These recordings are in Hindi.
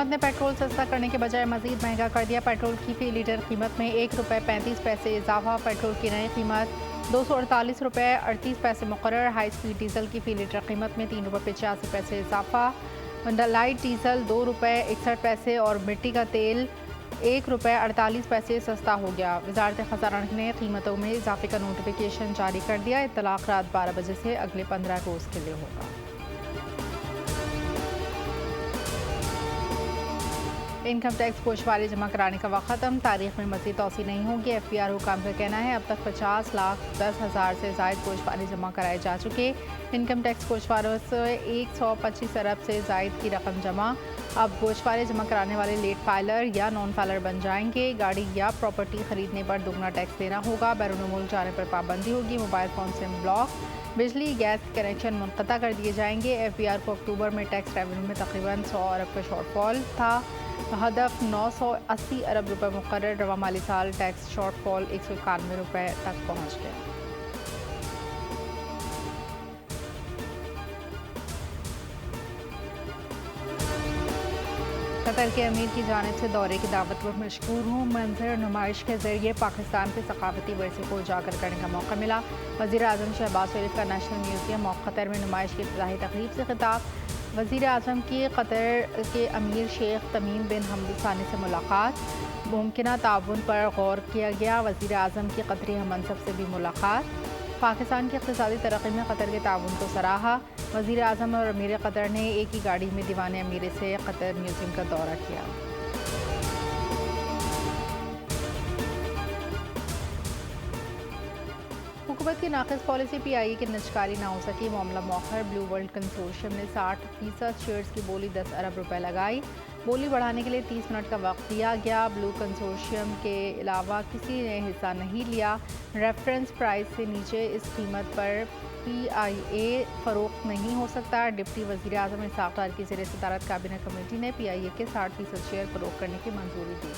हुकूमत ने पेट्रोल सस्ता करने के बजाय मजीद महंगा कर दिया। पेट्रोल की फी लीटर कीमत में ₹1.35 इजाफा। पेट्रोल की नई कीमत ₹248.38 मुकर्रर। हाई स्पीड डीजल की फी लीटर कीमत में ₹3.85 इजाफा। लाइट डीजल ₹2.61 और मिट्टी का तेल ₹1.48 सस्ता हो गया। वजारत खजाना ने कीमतों में इजाफे का नोटिफिकेशन जारी कर दिया। इत्तलाक रात 12 बजे से अगले 15 रोज के लिए होगा। इनकम टैक्स गोशवारे जमा कराने का वक्त खत्म। तारीख में मजीद तोसी नहीं होगी। FBR हुकाम का कहना है अब तक 50,10,000 से जायद गोशवारे जमा कराए जा चुके। इनकम टैक्स गोशवारों से 125 अरब से जायद की रकम जमा। अब गोशवारे जमा कराने वाले लेट फाइलर या नॉन फाइलर बन जाएंगे। गाड़ी या प्रॉपर्टी खरीदने पर दोगुना टैक्स देना होगा। बैरून मुल्क जाने पर पाबंदी होगी। मोबाइल फ़ोन सिम ब्लॉक, बिजली गैस कनेक्शन मुनक़ता कर दिए जाएंगे। FBR को अक्टूबर में टैक्स रेवेन्यू में तकरीबन 100 अरब का शॉर्टफॉल था। हदफ 980 अरब रुपए मुकर्रर। रवा माली साल टैक्स शॉर्टफॉल 191 रुपए तक पहुँच गया। कतर के अमीर की जानिब से दौरे की दावत पर मशकूर हूँ। मंजर नुमाइश के जरिए पाकिस्तान के सकाफती वर्से को उजागर करने का मौका मिला। वज़ीर आज़म शहबाज शरीफ का नेशनल म्यूज़ियम और कतर में नुमाइश की इफ्तिताही तकरीब से खिताब। वज़ीर आज़म की कतर के अमीर शेख तमीम बिन हमद सानी से मुलाकात। मुमकिना ताउन पर गौर किया गया। वज़ीर आज़म की कतरी हममनसब से भी मुलाकात। पाकिस्तान की इक़्तिसादी तरक्की में कतर के ताउन को सराहा। वज़ीर आज़म और अमीर कतर ने एक ही गाड़ी में दीवान अमीर से कतर म्यूज़ियम का दौरा किया। हुकूमत की नाक़िस पॉलिसी PIA की निजकारी ना हो सकी। मामला मौखर। ब्लू वर्ल्ड कंसोर्शियम ने 60% शेयर्स की बोली 10 अरब रुपए लगाई। बोली बढ़ाने के लिए 30 मिनट का वक्त दिया गया। ब्लू कंसोर्शियम के अलावा किसी ने हिस्सा नहीं लिया। रेफरेंस प्राइस से नीचे इस कीमत पर PIA फ़रोख्त नहीं हो सकता। डिप्टी वज़ीर आज़म इसहाक़ डार की ज़ेर सदारत काबीना कमेटी ने PIA के 60% शेयर फ़रोख्त करने की मंजूरी दी।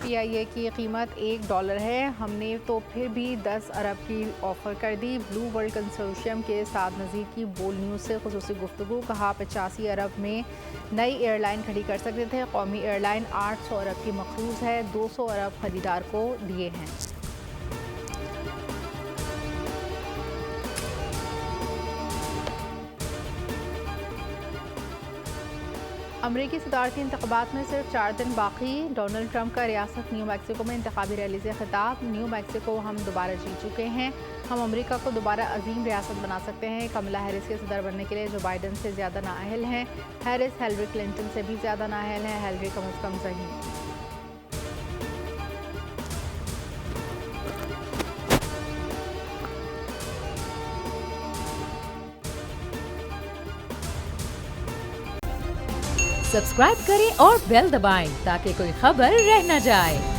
PIA की कीमत $1 है। हमने तो फिर भी 10 अरब की ऑफ़र कर दी। ब्लू वर्ल्ड कंसोर्शियम के साथ नज़ीर की बोल न्यूज़ से खुसूसी गुफ्तगू। कहा 85 अरब में नई एयरलाइन खड़ी कर सकते थे। कौमी एयरलाइन 800 अरब की मखरूज़ है। 200 अरब खरीदार को दिए हैं। अमरीकी सदारती इंतख़ाबात में सिर्फ 4 दिन बाकी। डोनाल्ड ट्रंप का रियासत न्यू मैक्सिको में इंतखाबी रैली से खिताब। न्यू मैक्सिको हम दोबारा जीत चुके हैं। हम अमरीका को दोबारा अजीम रियासत बना सकते हैं। कमला हैरिस के सदर बनने के लिए जो बाइडन से ज़्यादा नाअहल हैं। हैरिस हिलरी क्लिंटन से भी ज़्यादा नाअहल हैं। हिलरी कम अज़ कम सही। सब्सक्राइब करें और बेल दबाएं ताकि कोई खबर रह न जाए।